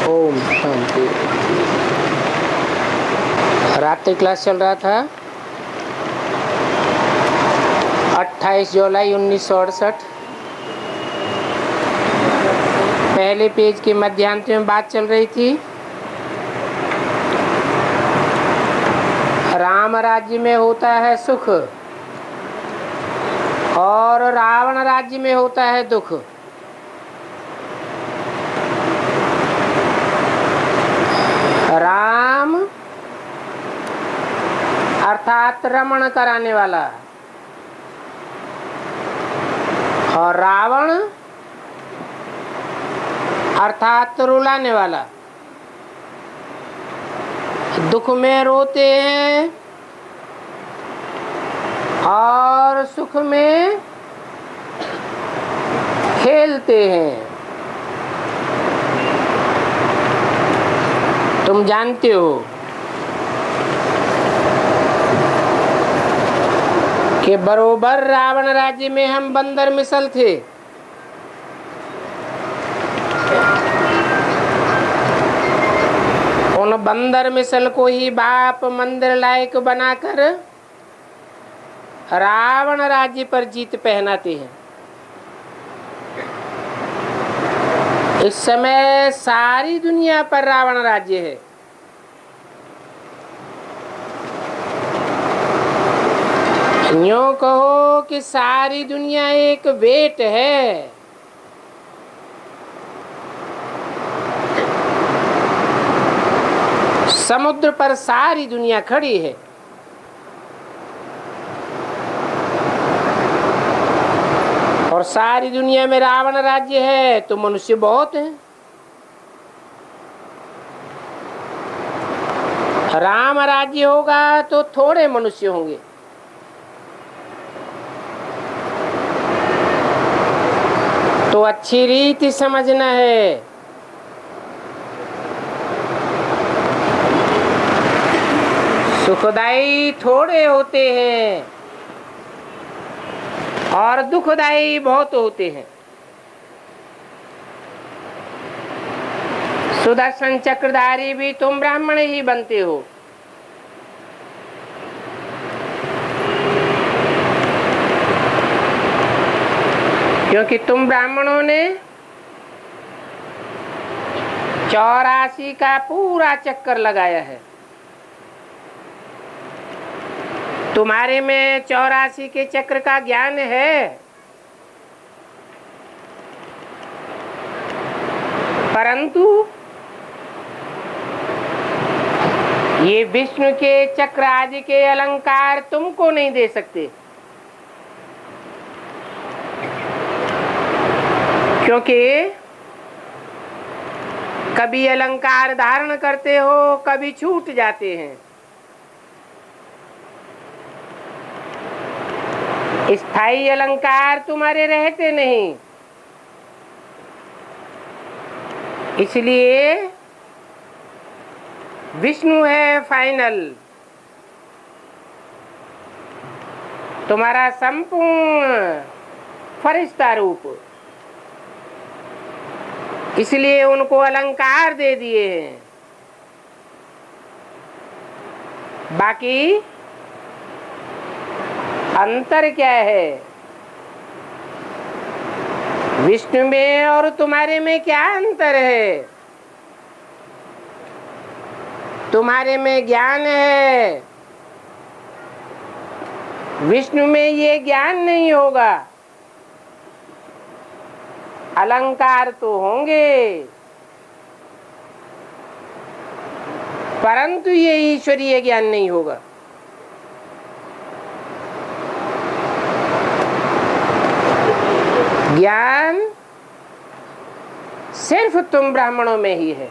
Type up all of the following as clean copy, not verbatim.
ओम शांति। रात्रि क्लास चल रहा था 28 जुलाई 1968। पहले पेज के मध्यांत में बात चल रही थी राम राज्य में होता है सुख और रावण राज्य में होता है दुख। राम अर्थात रमण कराने वाला और रावण अर्थात रुलाने वाला। दुख में रोते हैं और सुख में खेलते हैं। तुम जानते हो कि बरोबर रावण राज्य में हम बंदर मिसल थे। उन बंदर मिसल को ही बाप मंदिर लायक बनाकर रावण राज्य पर जीत पहनाते हैं। इस समय सारी दुनिया पर रावण राज्य है। यूं कहो कि सारी दुनिया एक वेट है। समुद्र पर सारी दुनिया खड़ी है। और सारी दुनिया में रावण राज्य है तो मनुष्य बहुत हैं। राम राज्य होगा तो थोड़े मनुष्य होंगे। तो अच्छी रीति समझना है। सुखदाई थोड़े होते हैं और दुखदाई बहुत होते हैं। सुदर्शन चक्रधारी भी तुम ब्राह्मण ही बनते हो। क्योंकि तुम ब्राह्मणों ने 84 का पूरा चक्कर लगाया है। तुम्हारे में 84 के चक्र का ज्ञान है, परंतु ये विष्णु के चक्र आदि के अलंकार तुमको नहीं दे सकते। क्योंकि कभी अलंकार धारण करते हो, कभी छूट जाते हैं। स्थायी अलंकार तुम्हारे रहते नहीं। इसलिए विष्णु है फाइनल। तुम्हारा संपूर्ण फरिश्ता रूप। इसलिए उनको अलंकार दे दिए हैं। बाकी अंतर क्या है? विष्णु में और तुम्हारे में क्या अंतर है? तुम्हारे में ज्ञान है, विष्णु में ये ज्ञान नहीं होगा। अलंकार तो होंगे, परंतु ये ईश्वरीय ज्ञान नहीं होगा। ज्ञान सिर्फ तुम ब्राह्मणों में ही है।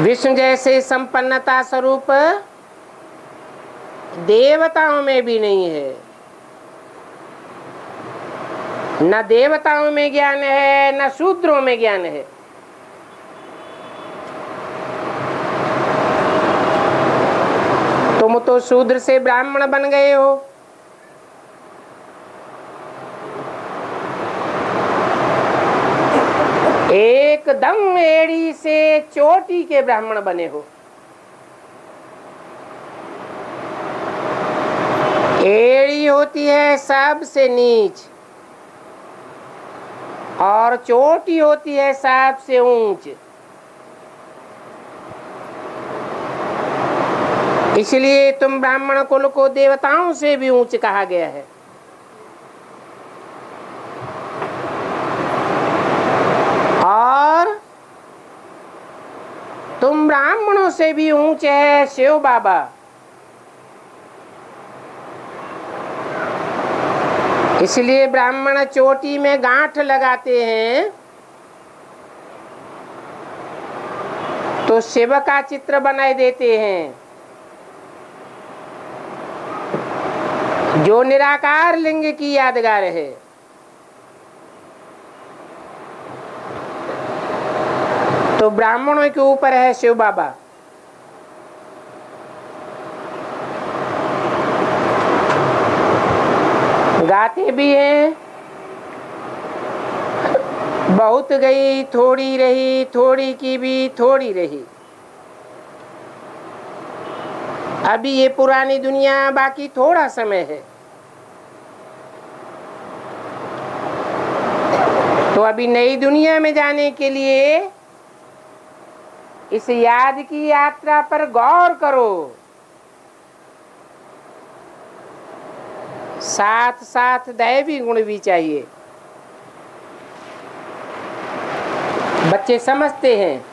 विष्णु जैसे संपन्नता स्वरूप देवताओं में भी नहीं है। न देवताओं में ज्ञान है, न शूद्रों में ज्ञान है। तुम तो शूद्र से ब्राह्मण बन गए हो। एकदम एड़ी से चोटी के ब्राह्मण बने हो। एड़ी होती है सबसे नीच और चोटी होती है सबसे ऊंच। इसलिए तुम ब्राह्मण कुल को देवताओं से भी ऊंच कहा गया है। और तुम ब्राह्मणों से भी ऊंचे है शिव बाबा। इसलिए ब्राह्मण चोटी में गांठ लगाते हैं तो शिव का चित्र बनाए देते हैं, जो निराकार लिंग की यादगार है। तो ब्राह्मणों के ऊपर है शिव बाबा। गाते भी हैं, बहुत गई थोड़ी रही, थोड़ी की भी थोड़ी रही। अभी ये पुरानी दुनिया, बाकी थोड़ा समय है। तो अभी नई दुनिया में जाने के लिए इस याद की यात्रा पर गौर करो। साथ साथ दैवी गुण भी चाहिए। बच्चे समझते हैं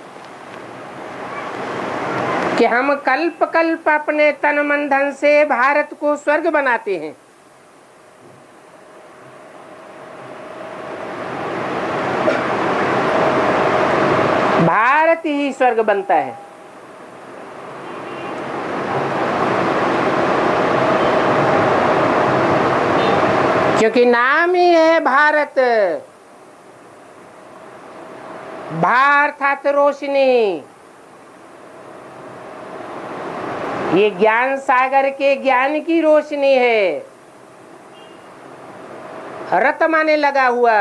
कि हम कल्प कल्प अपने तन मन धन से भारत को स्वर्ग बनाते हैं। भारत ही स्वर्ग बनता है। क्योंकि नाम ही है भारत। भार अर्थात रोशनी। ये ज्ञान सागर के ज्ञान की रोशनी है। रत माने लगा हुआ,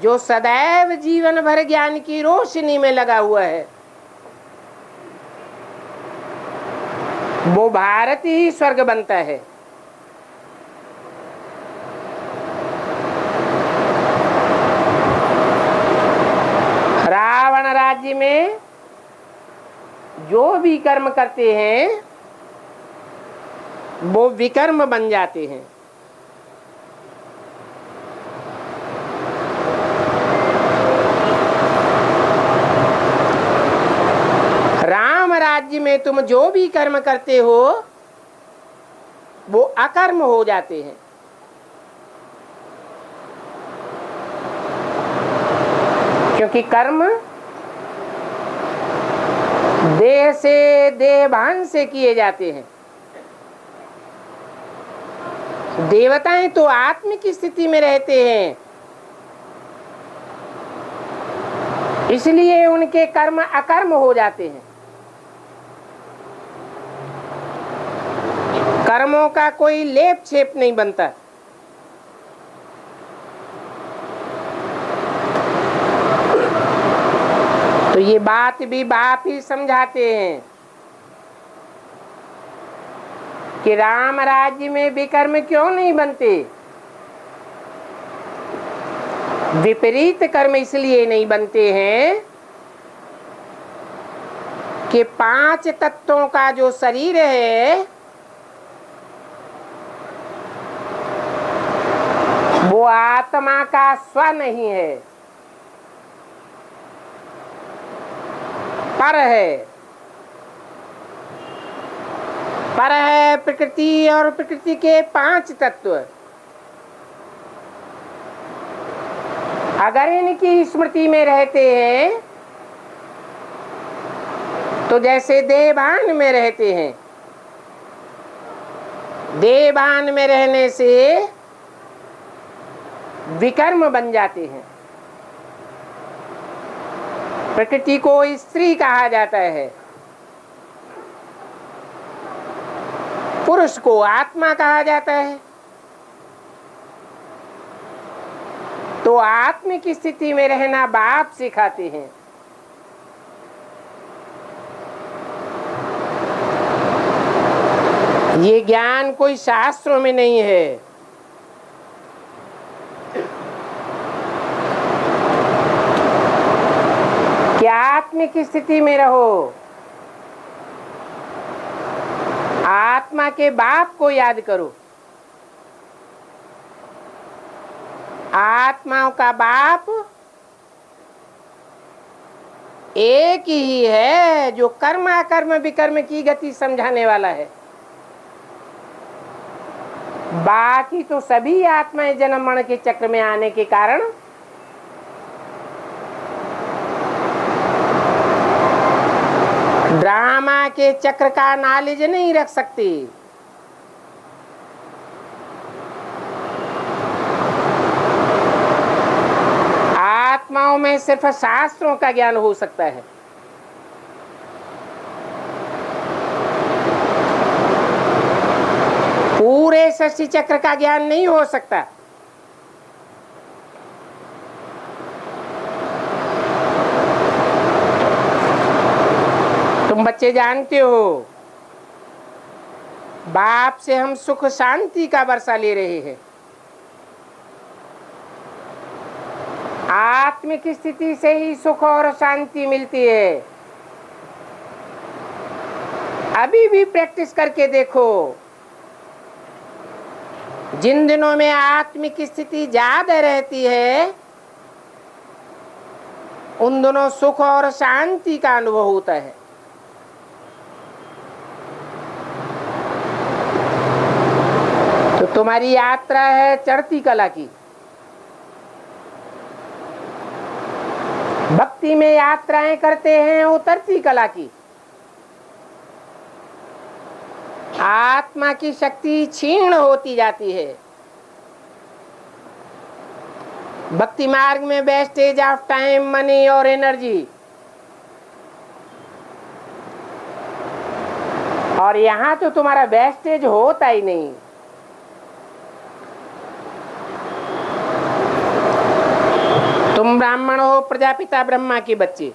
जो सदैव जीवन भर ज्ञान की रोशनी में लगा हुआ है, वो भारत ही स्वर्ग बनता है। रावण राज्य में जो भी कर्म करते हैं वो विकर्म बन जाते हैं। राम राज्य में तुम जो भी कर्म करते हो वो अकर्म हो जाते हैं। क्योंकि कर्म देह से, देहभान से किए जाते हैं। देवताएं तो आत्मिक स्थिति में रहते हैं, इसलिए उनके कर्म अकर्म हो जाते हैं। कर्मों का कोई लेप छेप नहीं बनता। तो ये बात भी बाप ही समझाते हैं कि राम राज्य में विकर्म क्यों नहीं बनते। विपरीत कर्म इसलिए नहीं बनते हैं कि 5 तत्वों का जो शरीर है वो आत्मा का स्व नहीं है, पर है। पर है प्रकृति और प्रकृति के 5 तत्व। अगर इनकी स्मृति में रहते हैं तो जैसे देहभान में रहते हैं, देहभान में रहने से विकर्म बन जाते हैं। प्रकृति को स्त्री कहा जाता है, पुरुष को आत्मा कहा जाता है। तो आत्मिक स्थिति में रहना बाप सिखाते हैं। ये ज्ञान कोई शास्त्रों में नहीं है। कि आत्मिक स्थिति में रहो, आत्मा के बाप को याद करो। आत्माओं का बाप एक ही है जो कर्म अकर्म विकर्म की गति समझाने वाला है। बाकी तो सभी आत्माएं जन्म मरण के चक्र में आने के कारण ड्रामा के चक्र का नॉलेज नहीं रख सकती। आत्माओं में सिर्फ शास्त्रों का ज्ञान हो सकता है। पूरे सृष्टि चक्र का ज्ञान नहीं हो सकता। तुम बच्चे जानते हो, बाप से हम सुख शांति का वर्षा ले रहे हैं। आत्मिक स्थिति से ही सुख और शांति मिलती है। अभी भी प्रैक्टिस करके देखो। जिन दिनों में आत्मिक स्थिति ज्यादा रहती है, उन दिनों सुख और शांति का अनुभव होता है। तो तुम्हारी यात्रा है चढ़ती कला की। भक्ति में यात्राएं करते हैं उतरती कला की। आत्मा की शक्ति क्षीण होती जाती है। भक्ति मार्ग में वेस्टेज ऑफ टाइम, मनी और एनर्जी। और यहां तो तुम्हारा वेस्टेज होता ही नहीं। तुम ब्राह्मण हो, प्रजापिता ब्रह्मा के बच्चे।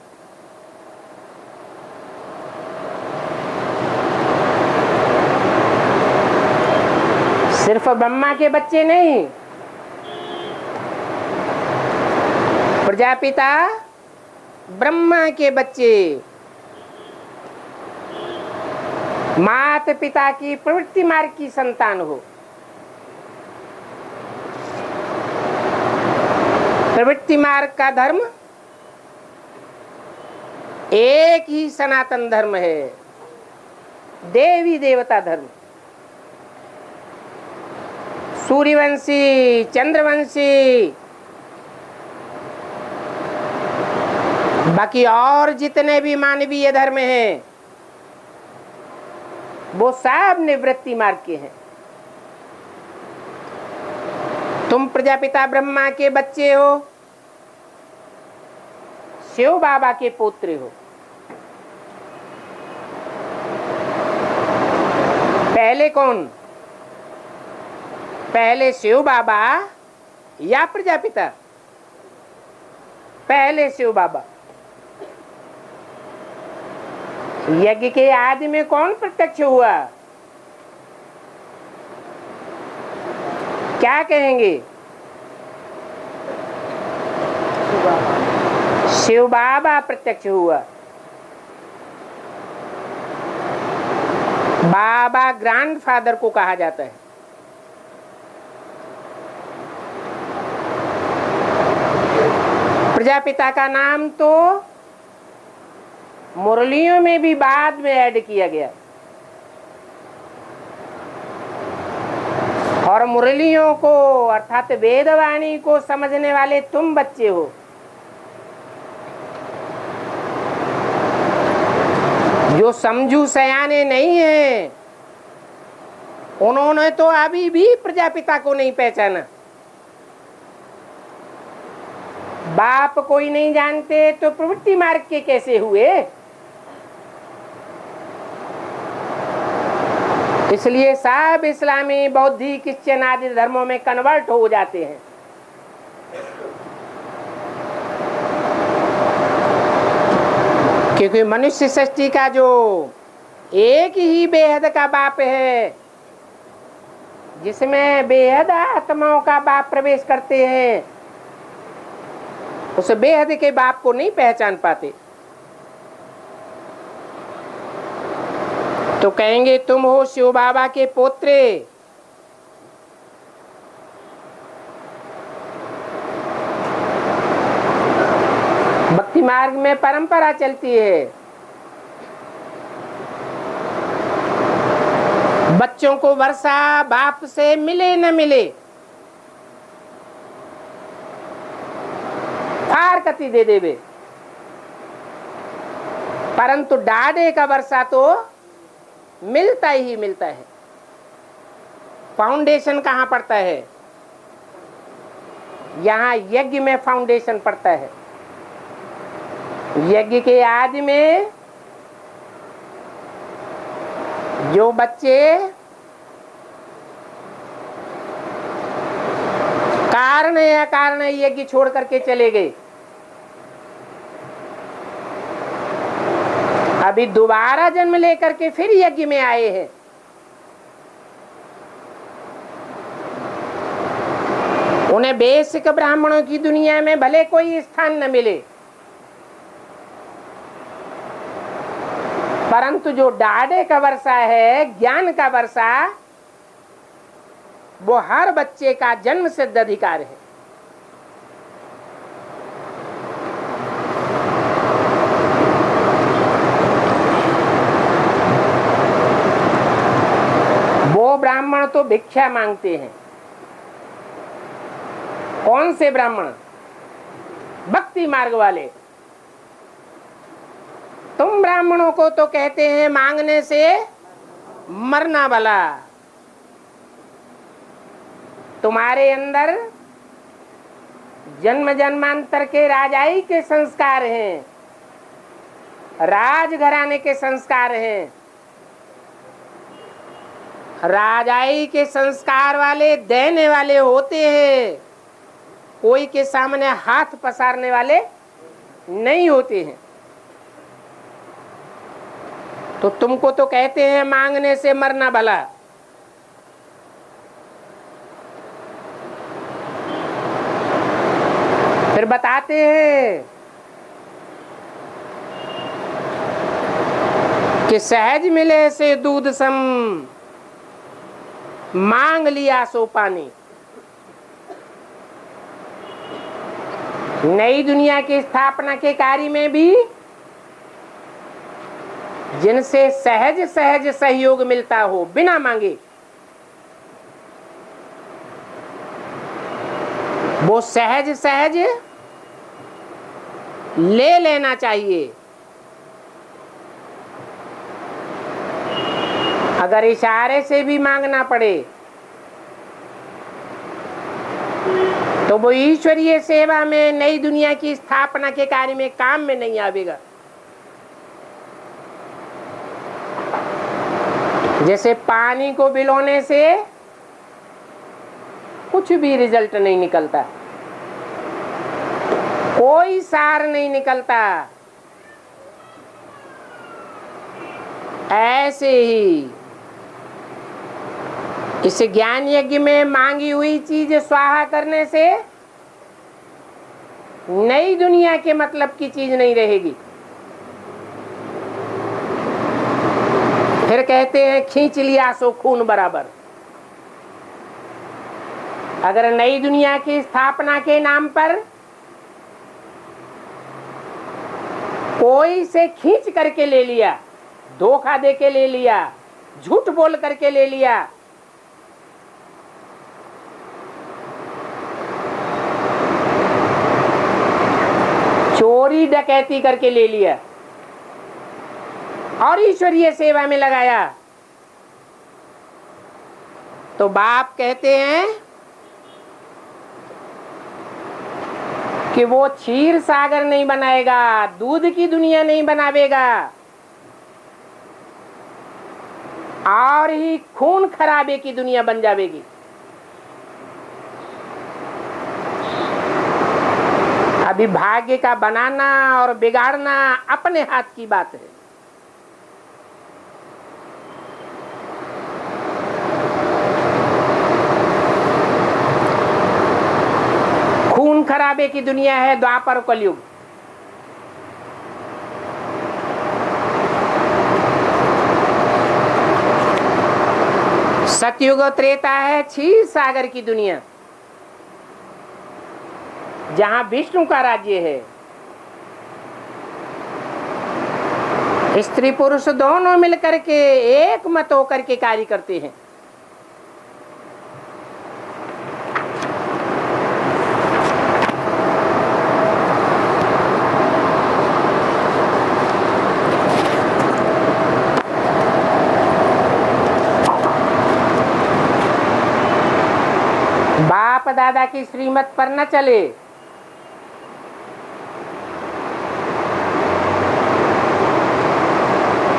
सिर्फ ब्रह्मा के बच्चे नहीं, प्रजापिता ब्रह्मा के बच्चे। माता पिता की प्रवृत्ति मार्ग की संतान हो। प्रवृत्ति मार्ग का धर्म एक ही सनातन धर्म है, देवी देवता धर्म। सूर्यवंशी, चंद्रवंशी, बाकी और जितने भी मानवीय धर्म हैं, वो सब निवृत्ति मार्ग के हैं। तुम प्रजापिता ब्रह्मा के बच्चे हो, शिव बाबा के पुत्र हो। पहले कौन? पहले शिव बाबा या प्रजापिता? पहले शिव बाबा। यज्ञ के आदि में कौन प्रत्यक्ष हुआ? क्या कहेंगे? शिव बाबा प्रत्यक्ष हुआ। बाबा ग्रैंडफादर को कहा जाता है। प्रजापिता का नाम तो मुरलियों में भी बाद में ऐड किया गया। और मुरलियों को अर्थात वेदवाणी को समझने वाले तुम बच्चे हो। जो समझू सयाने नहीं है, उन्होंने तो अभी भी प्रजापिता को नहीं पहचाना। बाप कोई नहीं जानते तो प्रवृत्ति मार्ग के कैसे हुए? इसलिए सब इस्लामी, बौद्धिक, क्रिश्चियन आदि धर्मों में कन्वर्ट हो जाते हैं। क्योंकि मनुष्य सृष्टि का जो एक ही बेहद का बाप है, जिसमें बेहद आत्माओं का बाप प्रवेश करते हैं, उस बेहद के बाप को नहीं पहचान पाते। तो कहेंगे तुम हो शिव बाबा के पोत्रे। भक्ति मार्ग में परंपरा चलती है, बच्चों को वर्षा बाप से मिले न मिले फारकती दे देवे, परंतु डाडे का वर्षा तो मिलता ही मिलता है। फाउंडेशन कहाँ पड़ता है? यहाँ यज्ञ में फाउंडेशन पड़ता है। यज्ञ के आदि में जो बच्चे कारण या कारण यज्ञ छोड़ करके चले गए, अभी दोबारा जन्म लेकर के फिर यज्ञ में आए हैं, उन्हें बेसिक ब्राह्मणों की दुनिया में भले कोई स्थान न मिले, परंतु जो डाडे का वर्षा है, ज्ञान का वर्षा, वो हर बच्चे का जन्म सिद्ध अधिकार है। वो ब्राह्मण तो भिक्षा मांगते हैं। कौन से ब्राह्मण? भक्ति मार्ग वाले। तुम ब्राह्मणों को तो कहते हैं मांगने से मरना भला। तुम्हारे अंदर जन्म जन्मांतर के राजाई के संस्कार हैं, राजघराने के संस्कार हैं। राजाई के संस्कार वाले देने वाले होते हैं, कोई के सामने हाथ पसारने वाले नहीं होते हैं। तो तुमको तो कहते हैं मांगने से मरना भला। फिर बताते हैं कि सहज मिले से दूध सम, मांग लिया सो पानी। नई दुनिया की स्थापना के कार्य में भी जिनसे सहज सहज सहयोग मिलता हो बिना मांगे, वो सहज सहज ले लेना चाहिए। अगर इशारे से भी मांगना पड़े तो वो ईश्वरीय सेवा में, नई दुनिया की स्थापना के कार्य में काम में नहीं आवेगा। जैसे पानी को बिलोने से कुछ भी रिजल्ट नहीं निकलता, कोई सार नहीं निकलता, ऐसे ही इस ज्ञान यज्ञ में मांगी हुई चीज स्वाहा करने से नई दुनिया के मतलब की चीज नहीं रहेगी। फिर कहते हैं खींच लिया सो खून बराबर। अगर नई दुनिया की स्थापना के नाम पर कोई से खींच करके ले लिया, धोखा दे के ले लिया, झूठ बोल करके ले लिया, चोरी डकैती करके ले लिया और ईश्वरीय सेवा में लगाया, तो बाप कहते हैं कि वो क्षीर सागर नहीं बनाएगा, दूध की दुनिया नहीं बनावेगा, और ही खून खराबे की दुनिया बन जाएगी। अभी भाग्य का बनाना और बिगाड़ना अपने हाथ की बात है। खून खराबे की दुनिया है द्वापर कलयुग। सतयुग त्रेता है क्षीर सागर की दुनिया, जहां विष्णु का राज्य है। स्त्री पुरुष दोनों मिलकर के एक मत होकर के कार्य करते हैं। बाप दादा की श्रीमत पर न चले,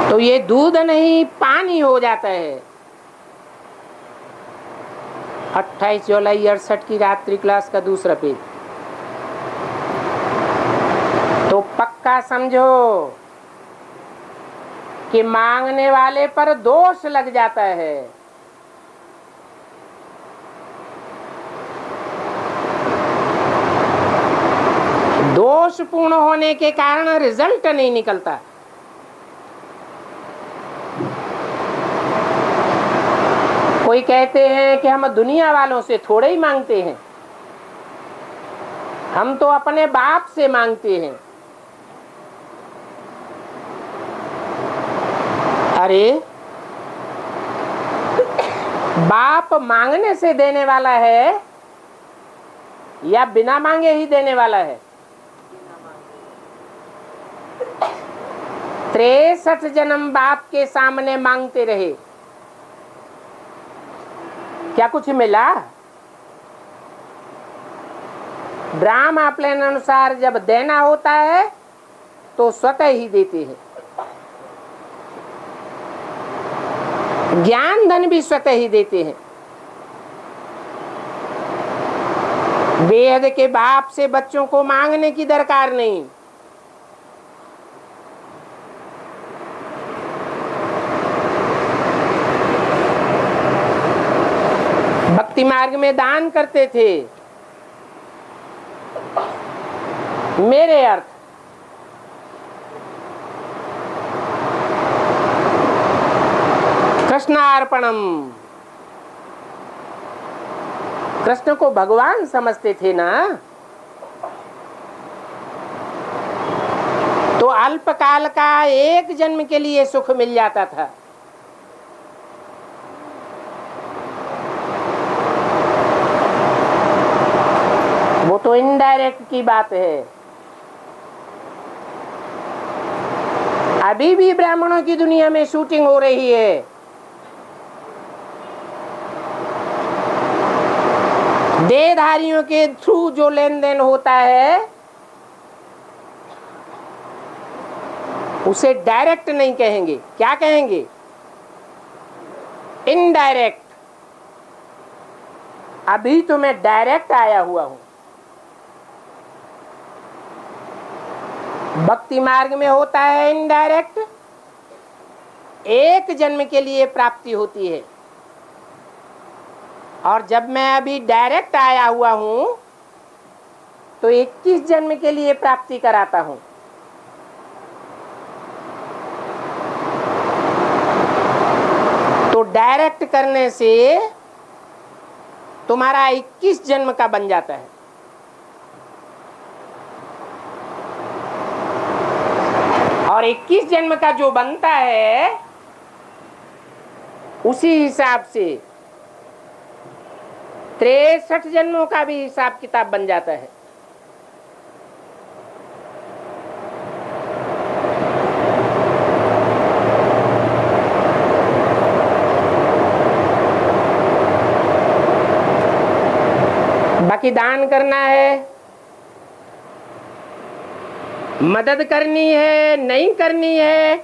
तो ये दूध नहीं पानी हो जाता है। 28 जुलाई 68 की रात्रि क्लास का दूसरा पेज। तो पक्का समझो कि मांगने वाले पर दोष लग जाता है। दोषपूर्ण होने के कारण रिजल्ट नहीं निकलता। कोई कहते हैं कि हम दुनिया वालों से थोड़े ही मांगते हैं, हम तो अपने बाप से मांगते हैं। अरे बाप मांगने से देने वाला है या बिना मांगे ही देने वाला है? 63 जन्म बाप के सामने मांगते रहे, क्या कुछ मिला? ड्रामा प्लान अनुसार जब देना होता है तो स्वतः ही देते हैं। ज्ञान धन भी स्वतः ही देते हैं। वेद के बाप से बच्चों को मांगने की दरकार नहीं। भक्ति मार्ग में दान करते थे। मेरे अर्थ कृष्णार्पणम, कृष्ण को भगवान समझते थे ना, तो अल्पकाल का एक जन्म के लिए सुख मिल जाता था। वो तो इनडायरेक्ट की बात है। अभी भी ब्राह्मणों की दुनिया में शूटिंग हो रही है। देहधारियों के थ्रू जो लेन देन होता है उसे डायरेक्ट नहीं कहेंगे, क्या कहेंगे? इनडायरेक्ट। अभी तो मैं डायरेक्ट आया हुआ हूं। भक्ति मार्ग में होता है इनडायरेक्ट, एक जन्म के लिए प्राप्ति होती है। और जब मैं अभी डायरेक्ट आया हुआ हूं तो 21 जन्म के लिए प्राप्ति कराता हूं। तो डायरेक्ट करने से तुम्हारा 21 जन्म का बन जाता है। और 21 जन्म का जो बनता है उसी हिसाब से 63 जन्मों का भी हिसाब किताब बन जाता है। बाकी दान करना है, मदद करनी है, नहीं करनी है,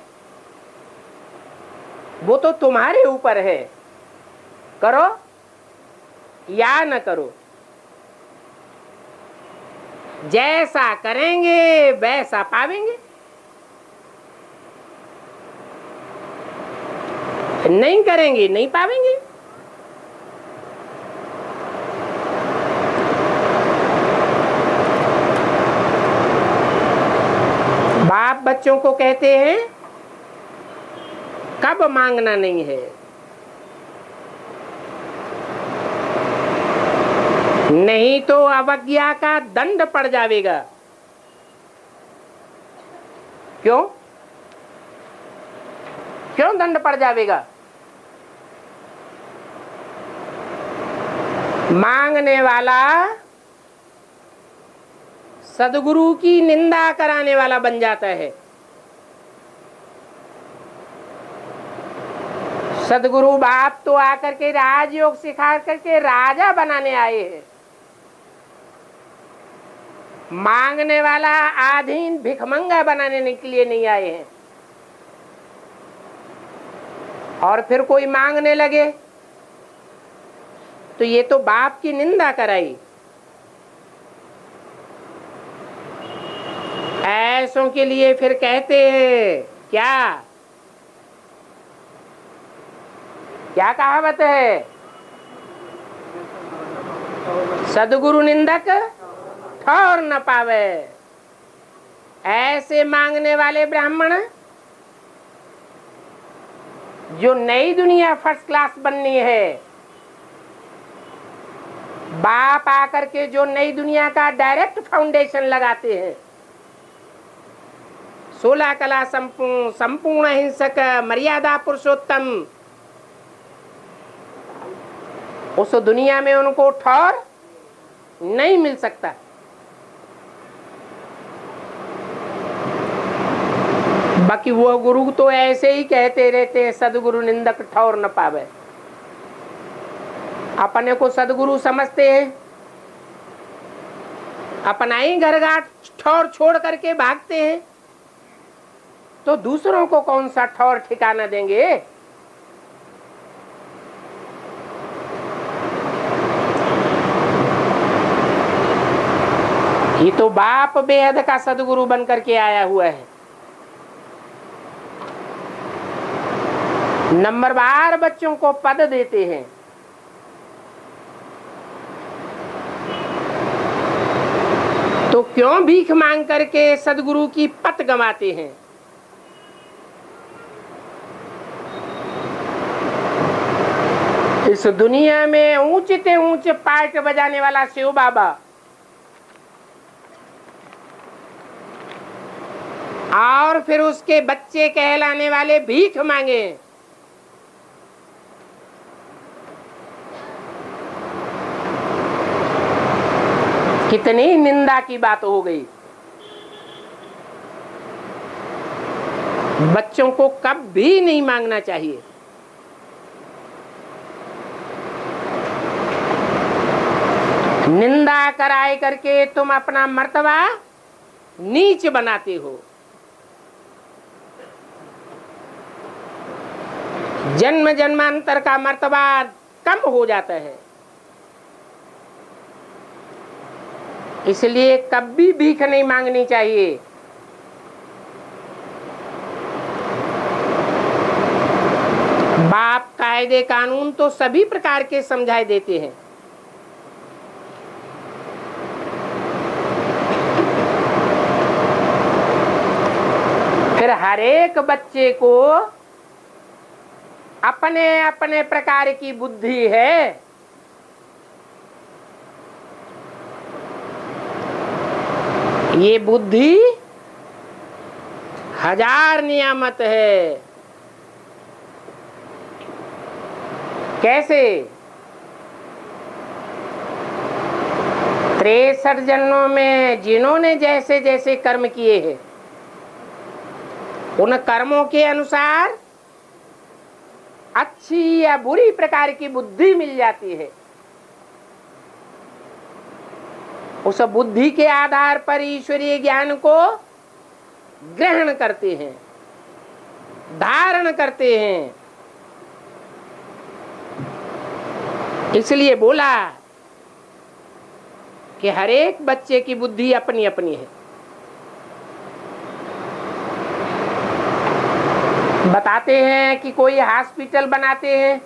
वो तो तुम्हारे ऊपर है। करो या न करो। जैसा करेंगे वैसा पावेंगे, नहीं करेंगे नहीं पावेंगे। बाप बच्चों को कहते हैं कब मांगना नहीं है, नहीं तो अवज्ञा का दंड पड़ जाएगा। क्यों क्यों दंड पड़ जाएगा? मांगने वाला सदगुरु की निंदा कराने वाला बन जाता है। सदगुरु बाप तो आकर के राजयोग सिखा करके राजा बनाने आए हैं, मांगने वाला आधीन भिखमंगा बनाने के लिए नहीं आए हैं। और फिर कोई मांगने लगे तो ये तो बाप की निंदा कराई। ऐसों के लिए फिर कहते हैं क्या क्या कहावत है, सदगुरु निंदक ठौर न पावे। ऐसे मांगने वाले ब्राह्मण जो नई दुनिया फर्स्ट क्लास बननी है, बाप आकर के जो नई दुनिया का डायरेक्ट फाउंडेशन लगाते हैं, 16 कला संपूर्ण हिंसक मर्यादा पुरुषोत्तम, उस दुनिया में उनको ठौर नहीं मिल सकता। बाकी वो गुरु तो ऐसे ही कहते रहते हैं सदगुरु निंदक ठौर न पावे। अपने को सदगुरु समझते हैं, अपना ही घर घाट ठौर छोड़ करके भागते हैं, तो दूसरों को कौन सा ठौर ठिकाना देंगे? ये तो बाप बेहद का सदगुरु बन करके आया हुआ है। नंबरवार बच्चों को पद देते हैं, तो क्यों भीख मांग करके सदगुरु की पत गंवाते हैं? इस दुनिया में ऊंचे ऊंचे पार्ट बजाने वाला शिव बाबा और फिर उसके बच्चे कहलाने वाले भीख मांगे। कितनी निंदा की बात हो गई। बच्चों को कभी नहीं मांगना चाहिए। निंदा कराए करके तुम अपना मर्तबा नीच बनाते हो। जन्म जन्मांतर का मर्तबा कम हो जाता है। इसलिए कभी भीख नहीं मांगनी चाहिए। बाप कायदे कानून तो सभी प्रकार के समझाए देते हैं। फिर हर एक बच्चे को अपने अपने प्रकार की बुद्धि है। ये बुद्धि 1000 नियामत है। कैसे? 63 जन्मों में जिन्होंने जैसे जैसे कर्म किए हैं, उन कर्मों के अनुसार अच्छी या बुरी प्रकार की बुद्धि मिल जाती है। उस बुद्धि के आधार पर ईश्वरीय ज्ञान को ग्रहण करते हैं, धारण करते हैं। इसलिए बोला कि हर एक बच्चे की बुद्धि अपनी अपनी है। बताते हैं कि कोई हॉस्पिटल बनाते हैं,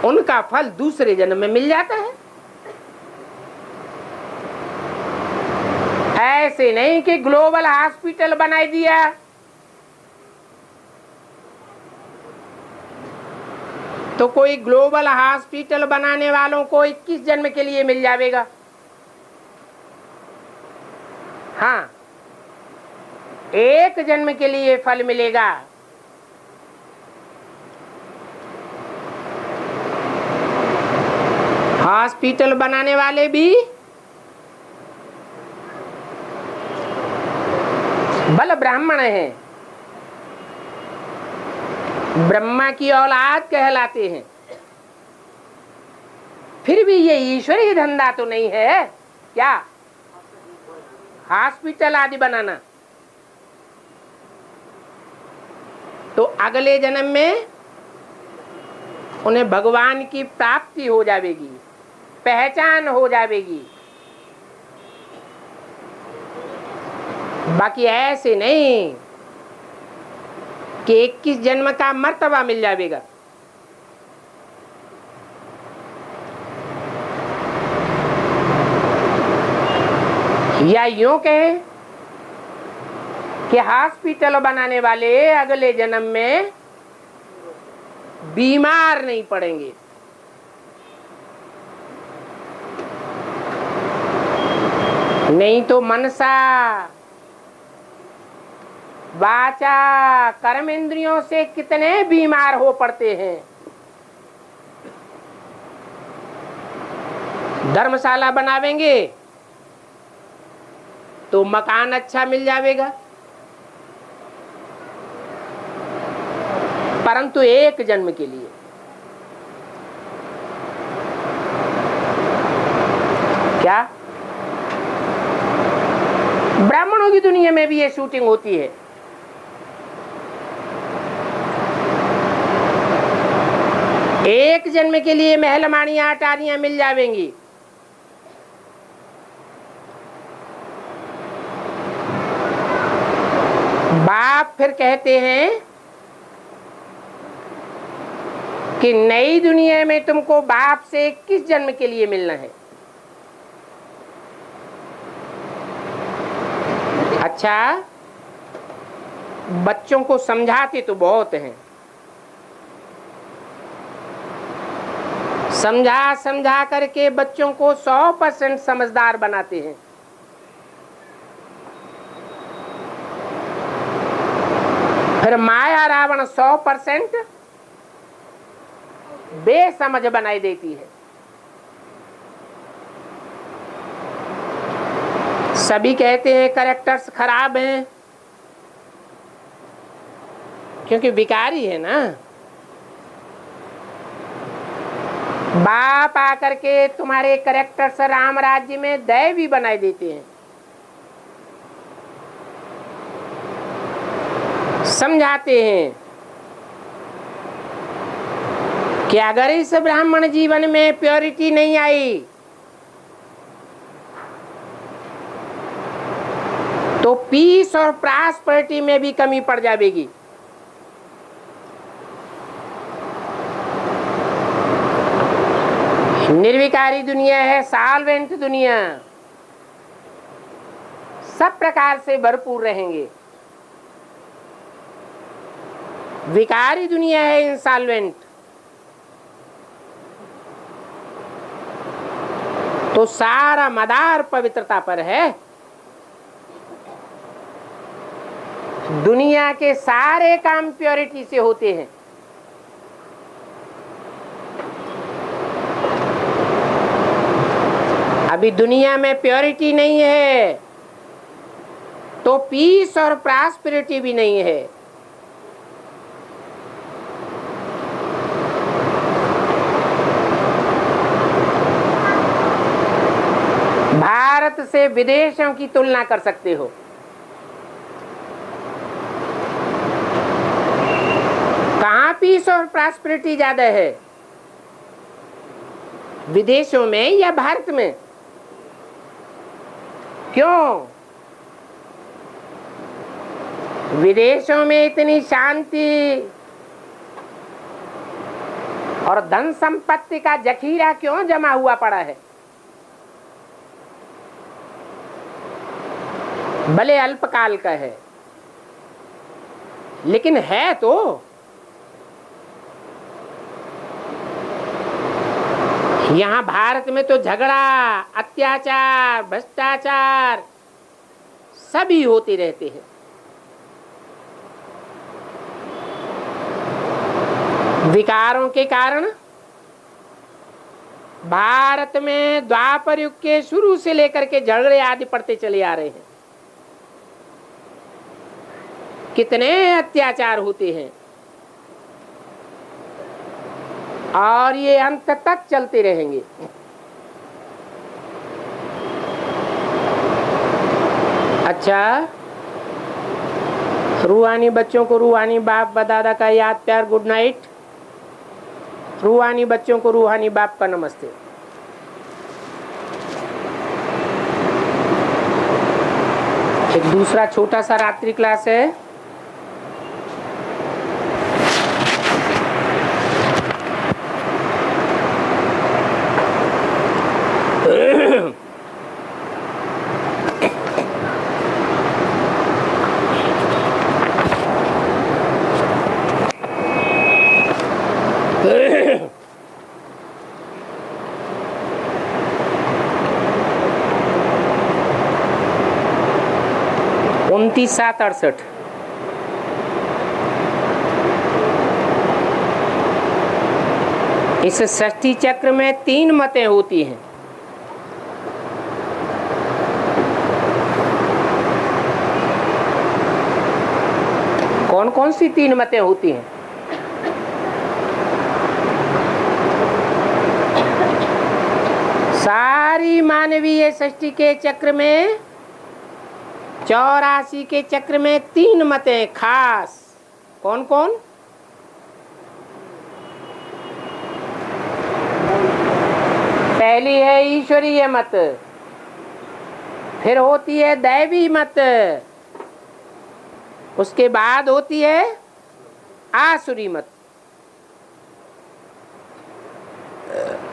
उनका फल दूसरे जन्म में मिल जाता है। ऐसे नहीं कि ग्लोबल हॉस्पिटल बना दिया तो कोई ग्लोबल हॉस्पिटल बनाने वालों को 21 जन्म के लिए मिल जाएगा। हाँ, एक जन्म के लिए फल मिलेगा। हॉस्पिटल बनाने वाले भी बल ब्राह्मण हैं, ब्रह्मा की औलाद कहलाते हैं। फिर भी ये ईश्वरीय धंधा तो नहीं है क्या, हॉस्पिटल आदि बनाना? तो अगले जन्म में उन्हें भगवान की प्राप्ति हो जाएगी, पहचान हो जाएगी। बाकी ऐसे नहीं कि 21 जन्म का मर्तबा मिल जाएगा। या यूं कहें कि हॉस्पिटल बनाने वाले अगले जन्म में बीमार नहीं पड़ेंगे। नहीं तो मनसा वाचा कर्म इंद्रियों से कितने बीमार हो पड़ते हैं। धर्मशाला बनावेंगे तो मकान अच्छा मिल जाएगा, परंतु एक जन्म के लिए। क्या ब्राह्मणों की दुनिया में भी ये शूटिंग होती है? एक जन्म के लिए महल माड़ियां अटारियां मिल जाएंगी, बाप फिर कहते हैं कि नई दुनिया में तुमको बाप से 21 जन्म के लिए मिलना है। अच्छा, बच्चों को समझाते तो बहुत हैं, समझा समझा करके बच्चों को 100% समझदार बनाते हैं। फिर माया रावण 100% बेसमझ बनाई देती है। सभी कहते हैं कैरेक्टर्स खराब हैं, क्योंकि विकारी है ना। बाप आकर के तुम्हारे कैरेक्टर्स राम राज्य में दैवी बनाई देते हैं। समझाते हैं कि अगर इस ब्राह्मण जीवन में प्योरिटी नहीं आई तो पीस और प्रॉस्पेरिटी में भी कमी पड़ जाएगी। निर्विकारी दुनिया है, सॉल्वेंट दुनिया, सब प्रकार से भरपूर रहेंगे। विकारी दुनिया है इंसॉल्वेंट, तो सारा मदार पवित्रता पर है। दुनिया के सारे काम प्योरिटी से होते हैं। अभी दुनिया में प्योरिटी नहीं है तो पीस और प्रॉस्पेरिटी भी नहीं है। भारत से विदेशों की तुलना कर सकते हो। कहाँ पीस और प्रॉस्पेरिटी ज्यादा है? विदेशों में या भारत में? क्यों? विदेशों में इतनी शांति और धन संपत्ति का जखीरा क्यों जमा हुआ पड़ा है? भले अल्पकाल का है, लेकिन है तो। यहां भारत में तो झगड़ा, अत्याचार, भ्रष्टाचार सभी होते रहते हैं। विकारों के कारण भारत में द्वापर युग के शुरू से लेकर के झगड़े आदि पड़ते चले आ रहे हैं। कितने अत्याचार होते हैं और ये अंत तक चलते रहेंगे। अच्छा, रूहानी बच्चों को रूहानी बाप दादा का याद प्यार गुड नाइट। रूहानी बच्चों को रूहानी बाप का नमस्ते। एक दूसरा छोटा सा रात्रि क्लास है। उनतीस 768। इस षष्ठी चक्र में 3 मतें होती हैं। कौन कौन सी 3 मतें होती हैं? सारी मानवीय षष्ठी के चक्र में, 84 के चक्र में 3 मतें खास। कौन कौन? पहली है ईश्वरीय मत, फिर होती है दैवी मत, उसके बाद होती है आसुरी मत,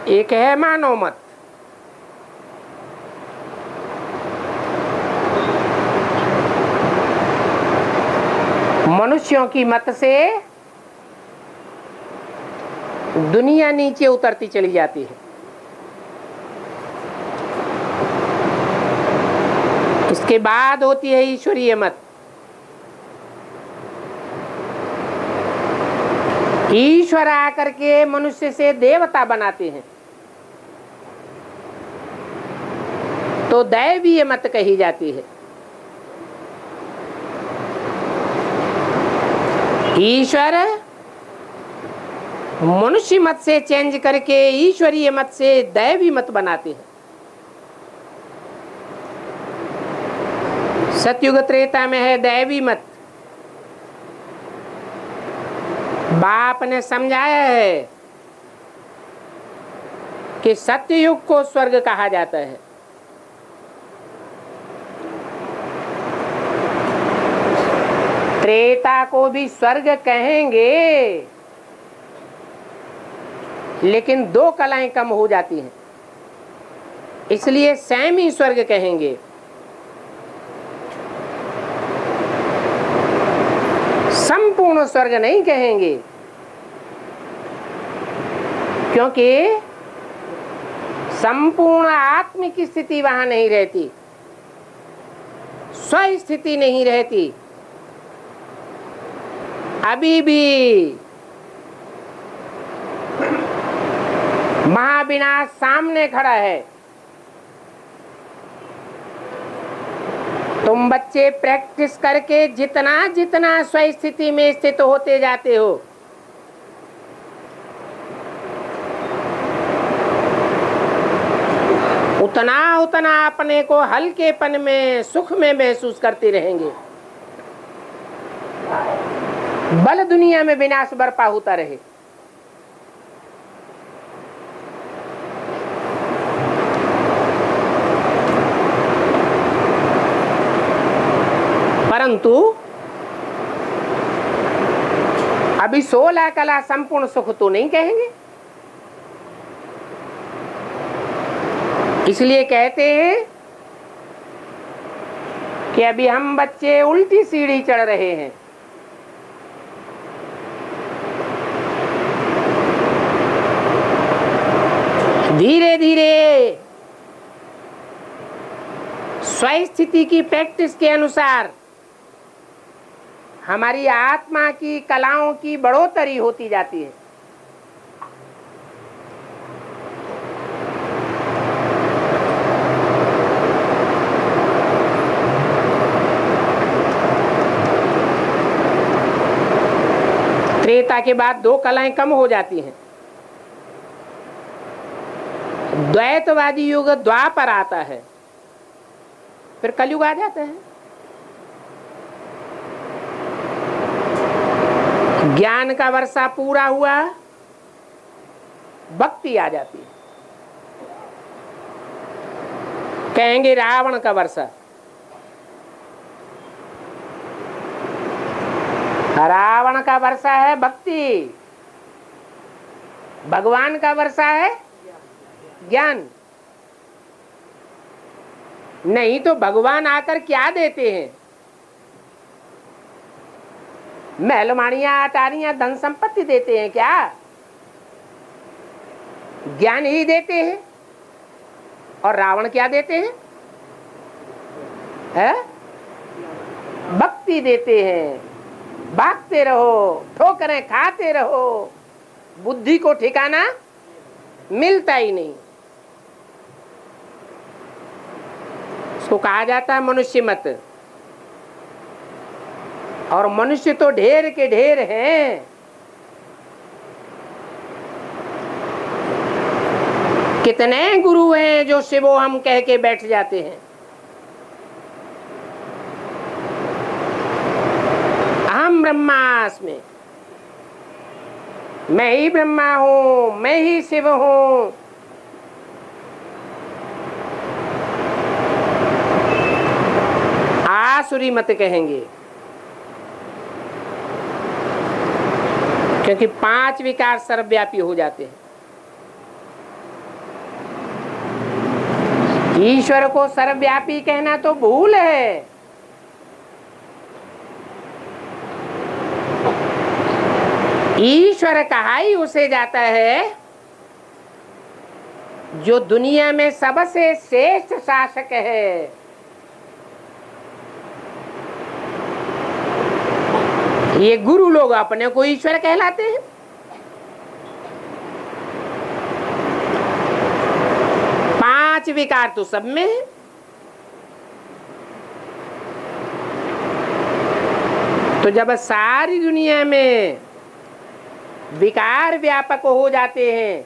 एक है मानव मत। मनुष्यों की मत से दुनिया नीचे उतरती चली जाती है। इसके बाद होती है ईश्वरीय मत। ईश्वर आकर के मनुष्य से देवता बनाते हैं, तो दैवीय मत कही जाती है। ईश्वर मनुष्य मत से चेंज करके ईश्वरीय मत से दैवी मत बनाते हैं। सतयुग त्रेता में है दैवी मत। बाप ने समझाया है कि सत्ययुग को स्वर्ग कहा जाता है। त्रेता को भी स्वर्ग कहेंगे, लेकिन 2 कलाएं कम हो जाती हैं, इसलिए सेमी स्वर्ग कहेंगे। संपूर्ण स्वर्ग नहीं कहेंगे, क्योंकि संपूर्ण आत्मिक स्थिति वहां नहीं रहती, स्व स्थिति नहीं रहती। अभी भी महाविनाश सामने खड़ा है। तुम बच्चे प्रैक्टिस करके जितना जितना स्व स्थिति में स्थित होते जाते हो, उतना उतना अपने को हल्केपन में, सुख में महसूस करते रहेंगे। बल दुनिया में विनाश बर्पा होता रहे। परंतु अभी 16 कला संपूर्ण सुख तो नहीं कहेंगे। इसलिए कहते हैं कि अभी हम बच्चे उल्टी सीढ़ी चढ़ रहे हैं। धीरे धीरे स्वस्थिति की प्रैक्टिस के अनुसार हमारी आत्मा की कलाओं की बढ़ोतरी होती जाती है। त्रेता के बाद 2 कलाएं कम हो जाती हैं। द्वैतवादी युग द्वापर आता है, फिर कलयुग आ जाता है। ज्ञान का वर्षा पूरा हुआ, भक्ति आ जाती है। कहेंगे रावण का वर्षा, रावण का वर्षा है भक्ति, भगवान का वर्षा है ज्ञान। नहीं तो भगवान आकर क्या देते हैं? महलमाड़ियां अटारियां धन संपत्ति देते हैं क्या? ज्ञान ही देते हैं। और रावण क्या देते हैं? है? भक्ति देते हैं। भागते रहो, ठोकरें खाते रहो, बुद्धि को ठिकाना मिलता ही नहीं। उसको कहा जाता है मनुष्य मत। और मनुष्य तो ढेर के ढेर हैं। कितने गुरु हैं जो शिवो हम कह के बैठ जाते हैं। अहम ब्रह्मास्मि, मैं ही ब्रह्मा हूं, मैं ही शिव हूं। आसुरी मत कहेंगे, क्योंकि 5 विकार सर्वव्यापी हो जाते हैं। ईश्वर को सर्वव्यापी कहना तो भूल है। ईश्वर कहा ही उसे जाता है जो दुनिया में सबसे श्रेष्ठ शासक है। ये गुरु लोग अपने को ईश्वर कहलाते हैं। पांच विकार तो सब में है। तो जब सारी दुनिया में विकार व्यापक हो जाते हैं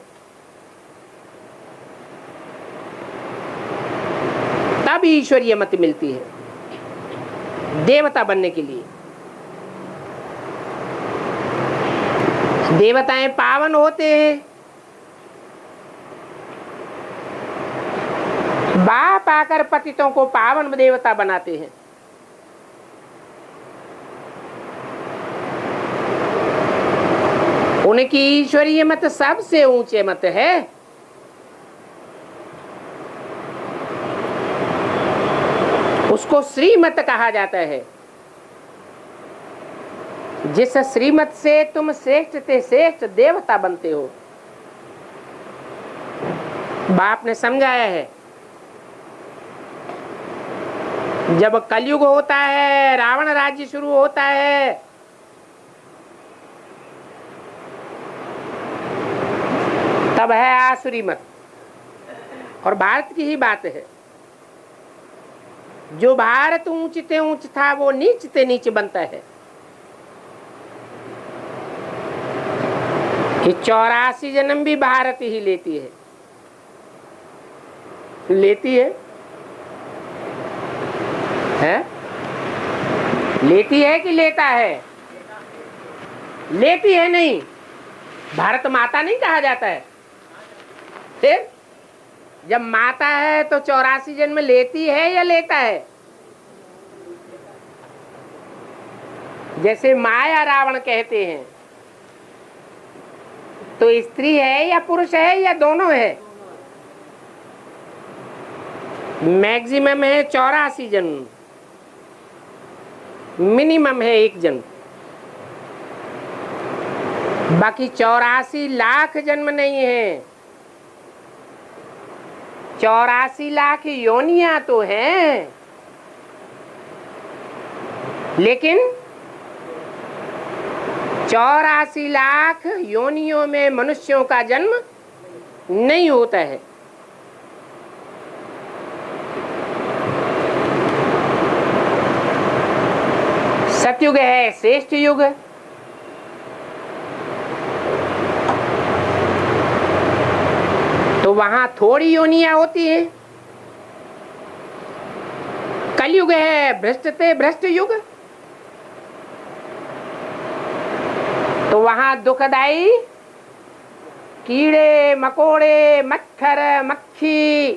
तब ईश्वरीय मत मिलती है देवता बनने के लिए। देवताएं पावन होते हैं, बाप आकर पतितों को पावन देवता बनाते हैं। उनकी ईश्वरीय मत सबसे ऊंचे मत है। उसको श्रीमत कहा जाता है। जिस श्रीमत से तुम श्रेष्ठ से श्रेष्ठ देवता बनते हो। बाप ने समझाया है, जब कलयुग होता है, रावण राज्य शुरू होता है, तब है आसुरी मत। और भारत की ही बात है। जो भारत ऊंचते ऊंच था वो नीचते नीच बनता है। कि 84 जन्म भी भारत ही लेती है। लेती है, हैं? लेती है कि लेता है? लेती है नहीं। भारत माता नहीं कहा जाता है। फिर जब माता है तो 84 जन्म लेती है या लेता है? जैसे माया रावण कहते हैं, तो स्त्री है या पुरुष है या दोनों है? मैक्सिमम है 84 जन्म, मिनिमम है 1 जन्म। बाकी 84 लाख जन्म नहीं है, 84 लाख योनियां तो हैं, लेकिन 84 लाख योनियों में मनुष्यों का जन्म नहीं होता है। सतयुग है श्रेष्ठ युग, तो वहां थोड़ी योनियां होती है। कलयुग है भ्रष्टते भ्रष्ट युग, तो वहां दुखदाई कीड़े मकोड़े मच्छर मक्खी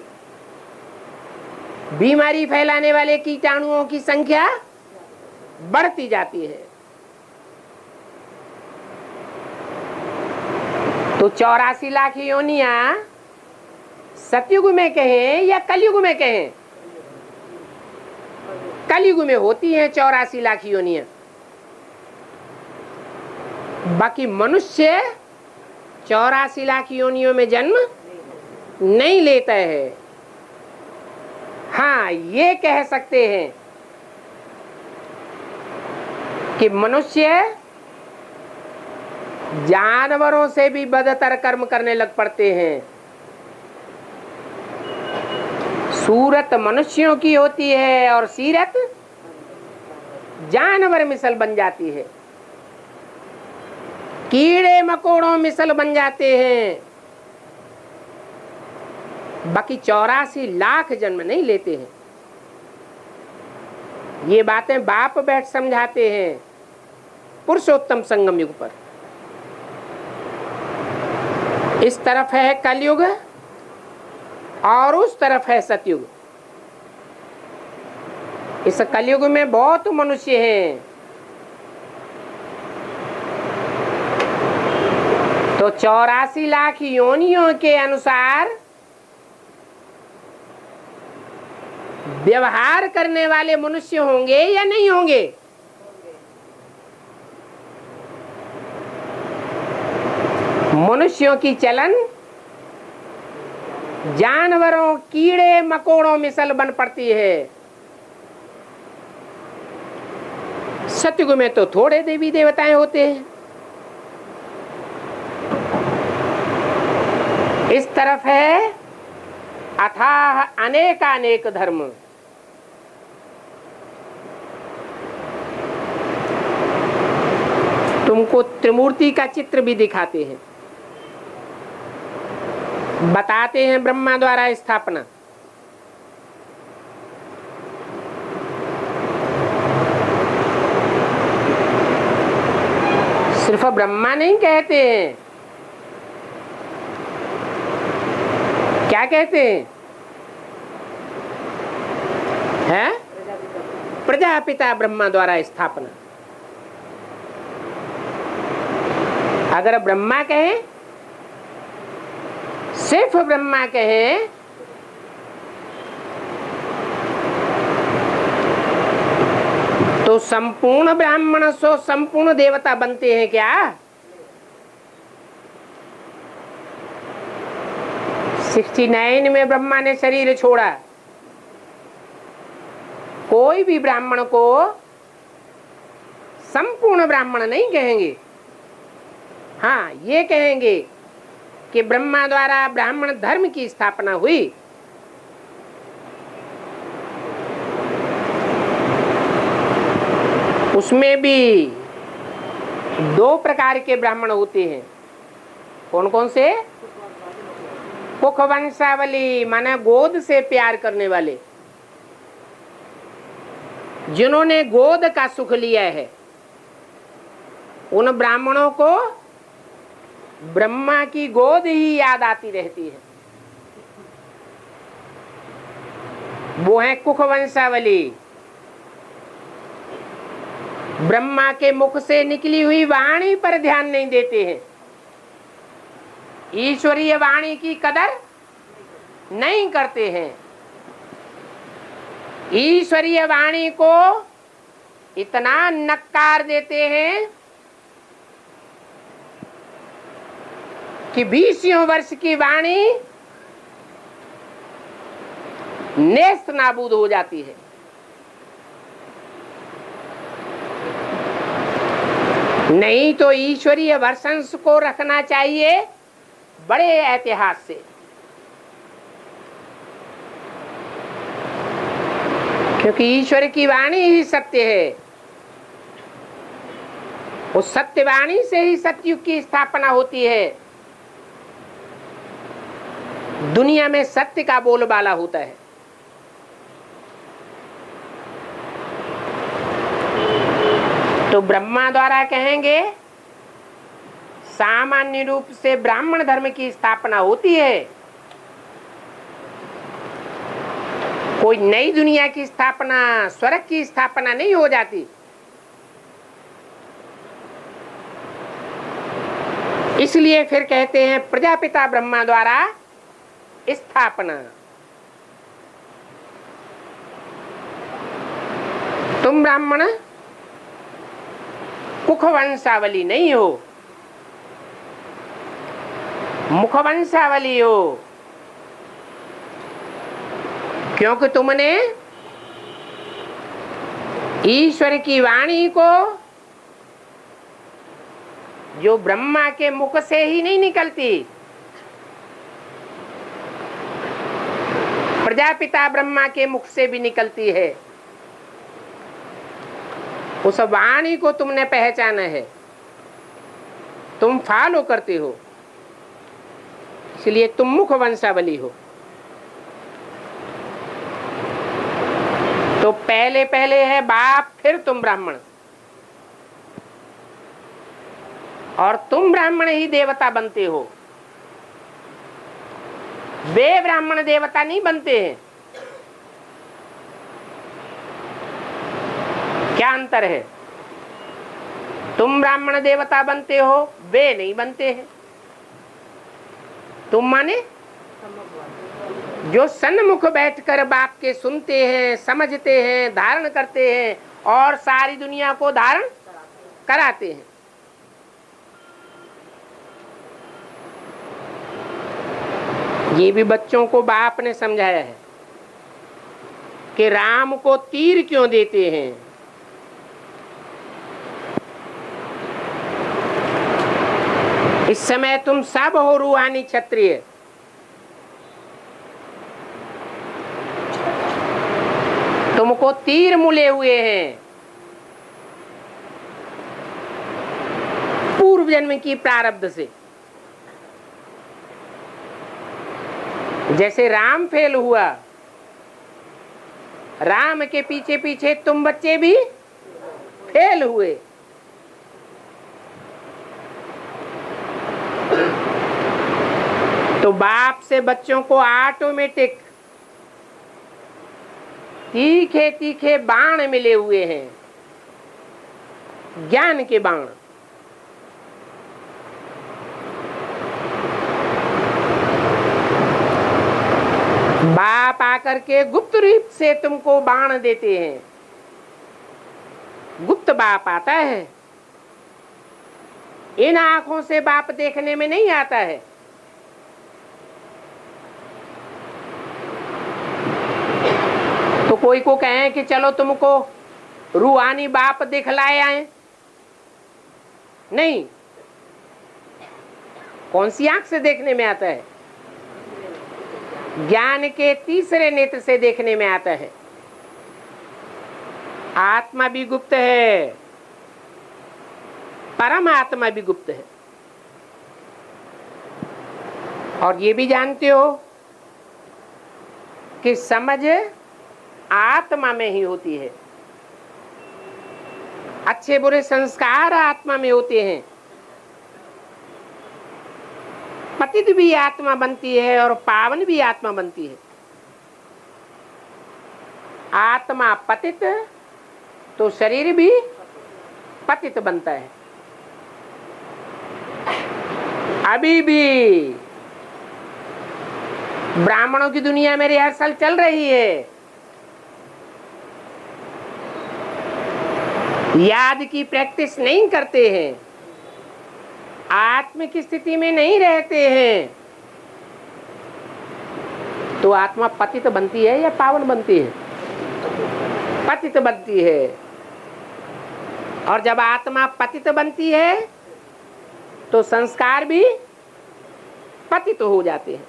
बीमारी फैलाने वाले कीटाणुओं की संख्या बढ़ती जाती है। तो 84 लाख योनियां सतयुग में कहें या कलयुग में कहें? कलयुग में होती हैं 84 लाख योनियां। बाकी मनुष्य 84 लाख योनियों में जन्म नहीं लेता है। हाँ, ये कह सकते हैं कि मनुष्य जानवरों से भी बदतर कर्म करने लग पड़ते हैं। सूरत मनुष्यों की होती है और सीरत जानवर मिसल बन जाती है, कीड़े मकोड़ों मिसल बन जाते हैं। बाकी 84 लाख जन्म नहीं लेते हैं। ये बातें बाप बैठ समझाते हैं पुरुषोत्तम संगम युग पर। इस तरफ है कलयुग और उस तरफ है सतयुग। इस कलयुग में बहुत मनुष्य हैं, तो 84 लाख योनियों के अनुसार व्यवहार करने वाले मनुष्य होंगे या नहीं होंगे? मनुष्यों की चलन जानवरों कीड़े मकोड़ों मिसल बन पड़ती है। सतयुग में तो थोड़े देवी देवताएं होते हैं। इस तरफ है अथाह अनेकानेक धर्म। तुमको त्रिमूर्ति का चित्र भी दिखाते हैं, बताते हैं ब्रह्मा द्वारा स्थापना। सिर्फ ब्रह्मा नहीं कहते हैं, क्या कहते हैं? है प्रजापिता ब्रह्मा द्वारा स्थापना। अगर ब्रह्मा कहे, सिर्फ ब्रह्मा कहे, तो संपूर्ण ब्राह्मण सो संपूर्ण देवता बनते हैं क्या? 69 में ब्रह्मा ने शरीर छोड़ा। कोई भी ब्राह्मण को संपूर्ण ब्राह्मण नहीं कहेंगे। हाँ, ये कहेंगे कि ब्रह्मा द्वारा ब्राह्मण धर्म की स्थापना हुई। उसमें भी 2 प्रकार के ब्राह्मण होते हैं। कौन कौन से? कुख वंशावली, माने गोद से प्यार करने वाले, जिन्होंने गोद का सुख लिया है। उन ब्राह्मणों को ब्रह्मा की गोद ही याद आती रहती है। वो है कुख वंशावली। ब्रह्मा के मुख से निकली हुई वाणी पर ध्यान नहीं देते हैं, ईश्वरीय वाणी की कदर नहीं करते हैं। ईश्वरीय वाणी को इतना नकार देते हैं कि 20 वर्ष की वाणी नेस्त नाबूद हो जाती है। नहीं तो ईश्वरीय वर्षंश को रखना चाहिए बड़े ऐतिहास से। क्योंकि ईश्वर की वाणी ही सत्य है, उस सत्यवाणी से ही सतयुग की स्थापना होती है। दुनिया में सत्य का बोलबाला होता है। तो ब्रह्मा द्वारा कहेंगे सामान्य रूप से ब्राह्मण धर्म की स्थापना होती है, कोई नई दुनिया की स्थापना, स्वर्ग की स्थापना नहीं हो जाती। इसलिए फिर कहते हैं प्रजापिता ब्रह्मा द्वारा स्थापना। तुम ब्राह्मण कुखवंशावली नहीं हो, मुखवंशावली हो, क्योंकि तुमने ईश्वर की वाणी को, जो ब्रह्मा के मुख से ही नहीं निकलती, प्रजापिता ब्रह्मा के मुख से भी निकलती है, उस वाणी को तुमने पहचाना है, तुम फॉलो करते हो, इसलिए तुम मुख वंशावली हो। तो पहले पहले है बाप, फिर तुम ब्राह्मण, और तुम ब्राह्मण ही देवता बनते हो, वे ब्राह्मण देवता नहीं बनते हैं। क्या अंतर है? तुम ब्राह्मण देवता बनते हो, वे नहीं बनते हैं। तुम माने जो सन्मुख बैठकर बाप के सुनते हैं, समझते हैं, धारण करते हैं और सारी दुनिया को धारण कराते हैं। ये भी बच्चों को बाप ने समझाया है कि राम को तीर क्यों देते हैं। इस समय तुम सब हो रूहानी क्षत्रिय, तुमको तीर मुले हुए हैं पूर्व जन्म की प्रारब्ध से। जैसे राम फेल हुआ, राम के पीछे पीछे तुम बच्चे भी फेल हुए। तो बाप से बच्चों को ऑटोमेटिक तीखे तीखे बाण मिले हुए हैं, ज्ञान के बाण। बाप आकर के गुप्त रूप से तुमको बाण देते हैं। गुप्त बाप आता है, इन आंखों से बाप देखने में नहीं आता है। तो कोई को कहें कि चलो तुमको रूहानी बाप दिखलाए आए, नहीं, कौन सी आंख से देखने में आता है? ज्ञान के तीसरे नेत्र से देखने में आता है। आत्मा भी गुप्त है, परमात्मा भी गुप्त है। और ये भी जानते हो कि समझ आत्मा में ही होती है, अच्छे बुरे संस्कार आत्मा में होते हैं। पतित भी आत्मा बनती है और पावन भी आत्मा बनती है। आत्मा पतित तो शरीर भी पतित बनता है। अभी भी ब्राह्मणों की दुनिया में रिहर्सल चल रही है, याद की प्रैक्टिस नहीं करते हैं, आत्म की स्थिति में नहीं रहते हैं, तो आत्मा पतित बनती है या पावन बनती है? पतित बनती है। और जब आत्मा पतित बनती है तो संस्कार भी पतित हो जाते हैं,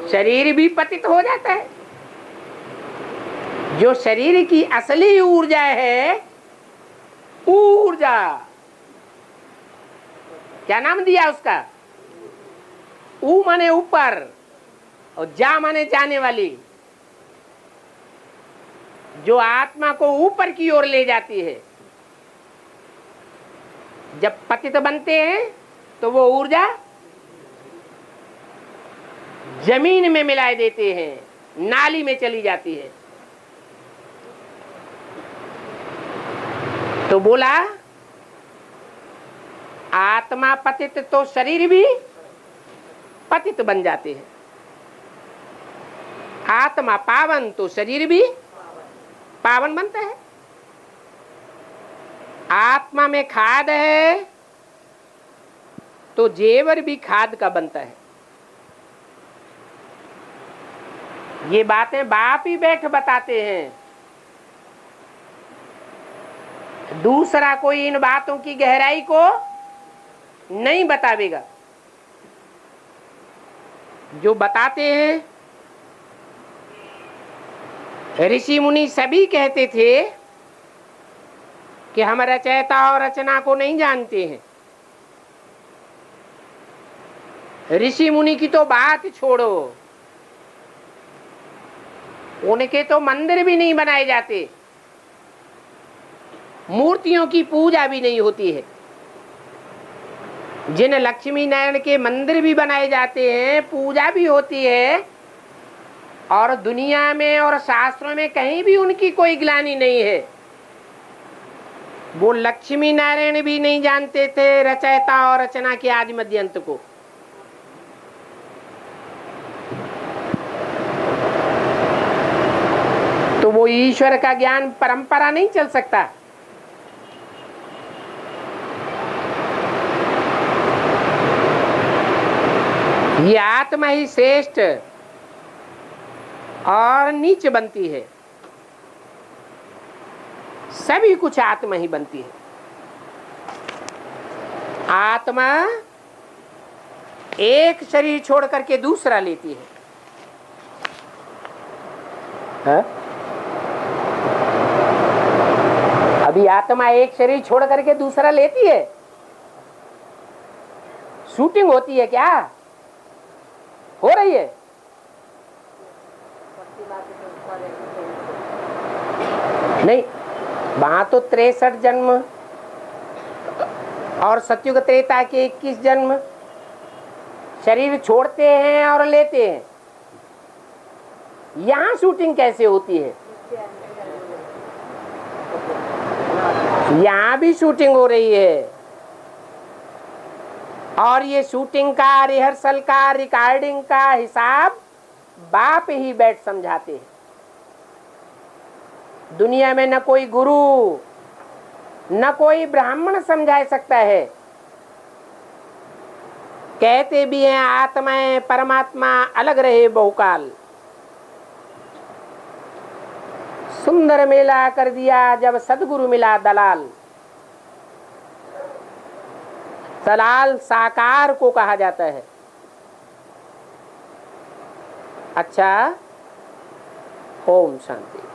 शरीर भी पतित हो जाता है। जो शरीर की असली ऊर्जा है, ऊर्जा, क्या नाम दिया उसका? ऊ माने ऊपर और जा माने जाने वाली, जो आत्मा को ऊपर की ओर ले जाती है। जब पतित बनते हैं तो वो ऊर्जा जमीन में मिलाए देते हैं, नाली में चली जाती है। तो बोला आत्मा पतित तो शरीर भी पतित बन जाते हैं। आत्मा पावन तो शरीर भी पावन बनता है। आत्मा में खाद है तो जेवर भी खाद का बनता है। ये बातें बाप ही बैठ बताते हैं, दूसरा कोई इन बातों की गहराई को नहीं बतावेगा। जो बताते हैं, ऋषि मुनि सभी कहते थे कि हम रचयिता और रचना को नहीं जानते हैं। ऋषि मुनि की तो बात छोड़ो, उनके तो मंदिर भी नहीं बनाए जाते, मूर्तियों की पूजा भी नहीं होती है। जिन लक्ष्मी नारायण के मंदिर भी बनाए जाते हैं, पूजा भी होती है, और दुनिया में और शास्त्रों में कहीं भी उनकी कोई ग्लानि नहीं है। वो लक्ष्मी नारायण भी नहीं जानते थे रचयिता और रचना के आदि मध्य अंत को। तो वो ईश्वर का ज्ञान परंपरा नहीं चल सकता। ये आत्मा ही श्रेष्ठ और नीच बनती है, सभी कुछ आत्मा ही बनती है। आत्मा एक शरीर छोड़ करके दूसरा लेती है, हा? अभी आत्मा एक शरीर छोड़ करके दूसरा लेती है। शूटिंग होती है क्या? हो रही है? नहीं, वहां तो 63 जन्म और सतयुग त्रेता के 21 जन्म शरीर छोड़ते हैं और लेते हैं। यहां शूटिंग कैसे होती है? यहां भी शूटिंग हो रही है, और ये शूटिंग का, रिहर्सल का, रिकॉर्डिंग का हिसाब बाप ही बैठ समझाते हैं। दुनिया में न कोई गुरु न कोई ब्राह्मण समझा सकता है। कहते भी हैं आत्माएं परमात्मा अलग रहे बहुकाल। सुंदर मेला कर दिया जब सदगुरु मिला दलाल। दलाल साकार को कहा जाता है। अच्छा, ओम शांति।